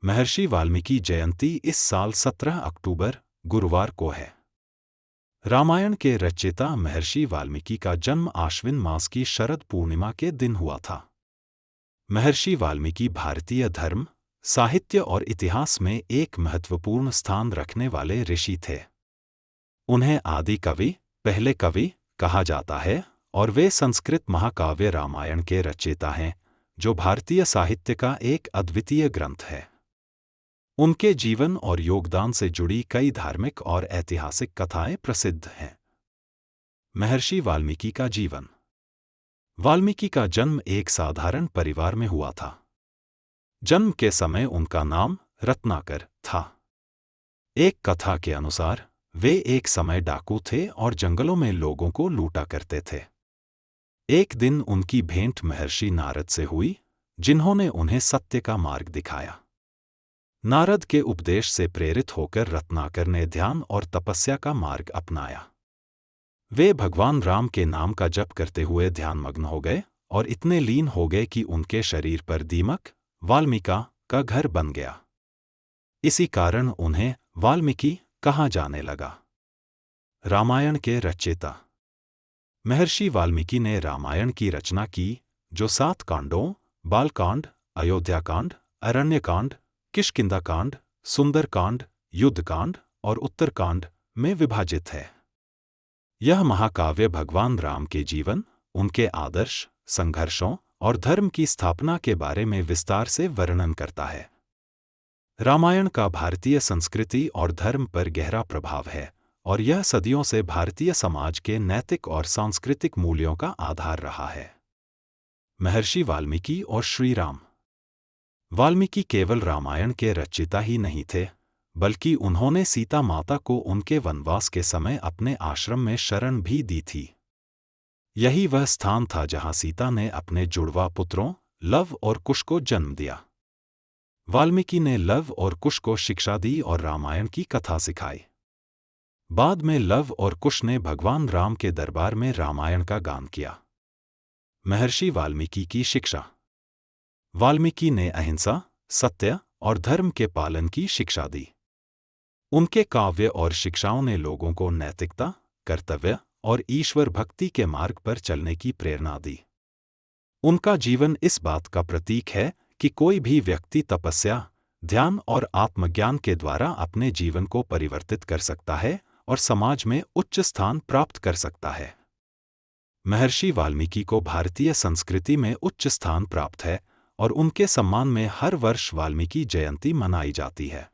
महर्षि वाल्मीकि जयंती इस साल 17 अक्टूबर गुरुवार को है। रामायण के रचयिता महर्षि वाल्मीकि का जन्म आश्विन मास की शरद पूर्णिमा के दिन हुआ था। महर्षि वाल्मीकि भारतीय धर्म, साहित्य और इतिहास में एक महत्वपूर्ण स्थान रखने वाले ऋषि थे। उन्हें आदि कवि, पहले कवि कहा जाता है और वे संस्कृत महाकाव्य रामायण के रचयिता हैं, जो भारतीय साहित्य का एक अद्वितीय ग्रंथ है। उनके जीवन और योगदान से जुड़ी कई धार्मिक और ऐतिहासिक कथाएं प्रसिद्ध हैं। महर्षि वाल्मीकि का जीवन। वाल्मीकि का जन्म एक साधारण परिवार में हुआ था। जन्म के समय उनका नाम रत्नाकर था। एक कथा के अनुसार वे एक समय डाकू थे और जंगलों में लोगों को लूटा करते थे। एक दिन उनकी भेंट महर्षि नारद से हुई, जिन्होंने उन्हें सत्य का मार्ग दिखाया। नारद के उपदेश से प्रेरित होकर रत्नाकर ने ध्यान और तपस्या का मार्ग अपनाया। वे भगवान राम के नाम का जप करते हुए ध्यानमग्न हो गए और इतने लीन हो गए कि उनके शरीर पर दीमक, वाल्मीका का घर बन गया। इसी कारण उन्हें वाल्मीकि कहा जाने लगा। रामायण के रचयिता। महर्षि वाल्मीकि ने रामायण की रचना की, जो 7 कांडों बालकांड, अयोध्याकांड, अरण्यकांड, किष्किंधाकांड, सुंदरकांड, युद्धकांड और उत्तरकांड में विभाजित है। यह महाकाव्य भगवान राम के जीवन, उनके आदर्श, संघर्षों और धर्म की स्थापना के बारे में विस्तार से वर्णन करता है। रामायण का भारतीय संस्कृति और धर्म पर गहरा प्रभाव है और यह सदियों से भारतीय समाज के नैतिक और सांस्कृतिक मूल्यों का आधार रहा है। महर्षि वाल्मीकि और श्री राम। वाल्मीकि केवल रामायण के रचयिता ही नहीं थे, बल्कि उन्होंने सीता माता को उनके वनवास के समय अपने आश्रम में शरण भी दी थी। यही वह स्थान था जहां सीता ने अपने जुड़वा पुत्रों लव और कुश को जन्म दिया। वाल्मीकि ने लव और कुश को शिक्षा दी और रामायण की कथा सिखाई। बाद में लव और कुश ने भगवान राम के दरबार में रामायण का गान किया। महर्षि वाल्मीकि की शिक्षा। वाल्मीकि ने अहिंसा, सत्य और धर्म के पालन की शिक्षा दी। उनके काव्य और शिक्षाओं ने लोगों को नैतिकता, कर्तव्य और ईश्वर भक्ति के मार्ग पर चलने की प्रेरणा दी। उनका जीवन इस बात का प्रतीक है कि कोई भी व्यक्ति तपस्या, ध्यान और आत्मज्ञान के द्वारा अपने जीवन को परिवर्तित कर सकता है और समाज में उच्च स्थान प्राप्त कर सकता है। महर्षि वाल्मीकि को भारतीय संस्कृति में उच्च स्थान प्राप्त है और उनके सम्मान में हर वर्ष वाल्मीकि जयंती मनाई जाती है।